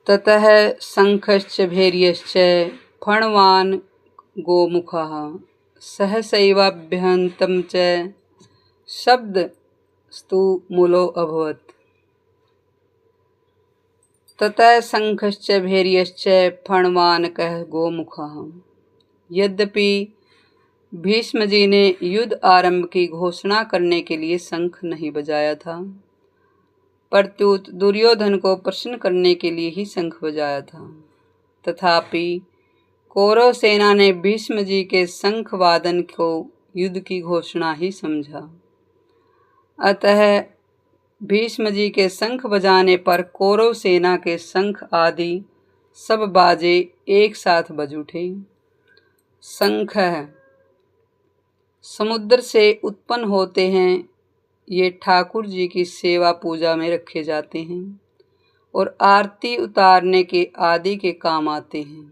ततः शंखश्च भैर्यश्च फणवान् गोमुखः सहसैवाभ्यन्तं च शब्दस्तु मूलो अभवत्। ततः शंखश्च भैर्यश्च फणवानकः गोमुखः। यद्यपि भीष्म जी ने युद्ध आरंभ की घोषणा करने के लिए शंख नहीं बजाया था, प्रत्युत दुर्योधन को प्रसन्न करने के लिए ही शंख बजाया था। तथापि कौरव सेना ने भीष्म जी के शंख वादन को युद्ध की घोषणा ही समझा। अतः भीष्म जी के शंख बजाने पर कौरव सेना के शंख आदि सब बाजे एक साथ बज उठे। शंख समुद्र से उत्पन्न होते हैं। ये ठाकुर जी की सेवा पूजा में रखे जाते हैं और आरती उतारने के आदि के काम आते हैं।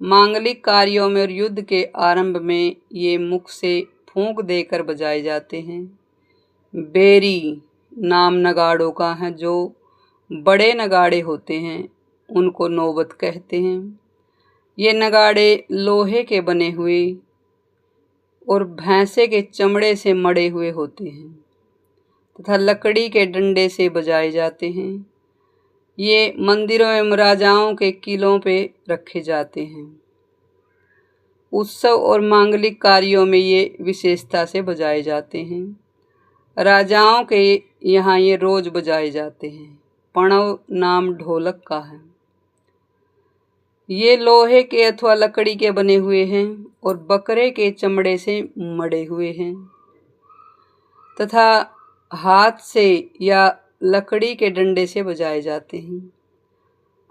मांगलिक कार्यों में और युद्ध के आरंभ में ये मुख से फूंक देकर बजाए जाते हैं। बेरी नाम नगाड़ों का है। जो बड़े नगाड़े होते हैं उनको नौबत कहते हैं। ये नगाड़े लोहे के बने हुए और भैंसे के चमड़े से मड़े हुए होते हैं तथा लकड़ी के डंडे से बजाए जाते हैं। ये मंदिरों एवं राजाओं के किलों पे रखे जाते हैं। उत्सव और मांगलिक कार्यों में ये विशेषता से बजाए जाते हैं। राजाओं के यहाँ ये रोज बजाए जाते हैं। पणव नाम ढोलक का है। ये लोहे के अथवा लकड़ी के बने हुए हैं और बकरे के चमड़े से मड़े हुए हैं तथा हाथ से या लकड़ी के डंडे से बजाए जाते हैं।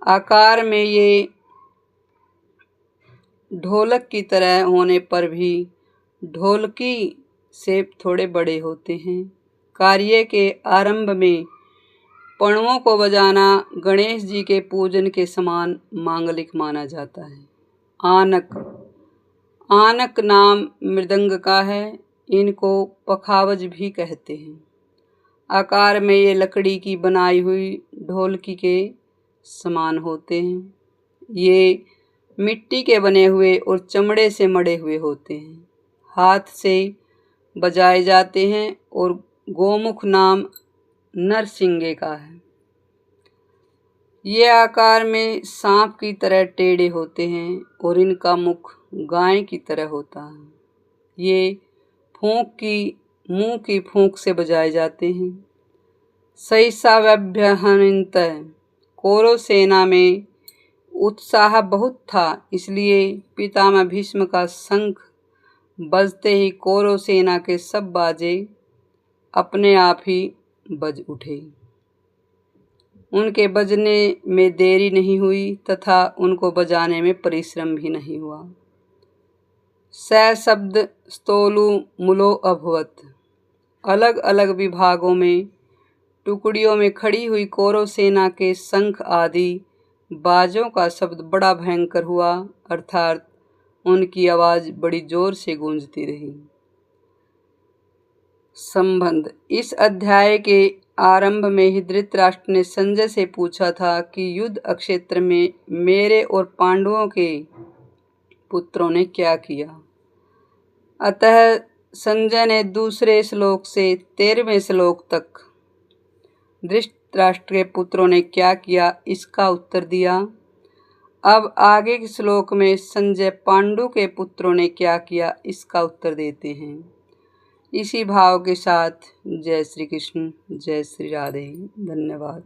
आकार में ये ढोलक की तरह होने पर भी ढोलकी से थोड़े बड़े होते हैं। कार्य के आरंभ में पणवों को बजाना गणेश जी के पूजन के समान मांगलिक माना जाता है। आनक आनक नाम मृदंग का है। इनको पखावज भी कहते हैं। आकार में ये लकड़ी की बनाई हुई ढोलकी के समान होते हैं। ये मिट्टी के बने हुए और चमड़े से मड़े हुए होते हैं। हाथ से बजाए जाते हैं और गोमुख नाम नरसिंगे का है। ये आकार में सांप की तरह टेढ़े होते हैं और इनका मुख गाय की तरह होता है। ये मुंह की फूंक से बजाए जाते हैं। सहिसाव्यभ्यहनित कौरव सेना में उत्साह बहुत था, इसलिए पितामह भीष्म का शंख बजते ही कौरव सेना के सब बाजे अपने आप ही बज उठे। उनके बजने में देरी नहीं हुई तथा उनको बजाने में परिश्रम भी नहीं हुआ। स शब्द स्तोलु मूलो अभवत। अलग अलग विभागों में टुकड़ियों में खड़ी हुई कौरव सेना के शंख आदि बाजों का शब्द बड़ा भयंकर हुआ, अर्थात उनकी आवाज बड़ी जोर से गूंजती रही। संबंध। इस अध्याय के आरंभ में ही धृतराष्ट्र ने संजय से पूछा था कि युद्ध क्षेत्र में मेरे और पांडवों के पुत्रों ने क्या किया। अतः संजय ने दूसरे श्लोक से 13वें श्लोक तक धृतराष्ट्र के पुत्रों ने क्या किया इसका उत्तर दिया। अब आगे के श्लोक में संजय पांडु के पुत्रों ने क्या किया इसका उत्तर देते हैं। इसी भाव के साथ जय श्री कृष्ण, जय श्री राधे। धन्यवाद।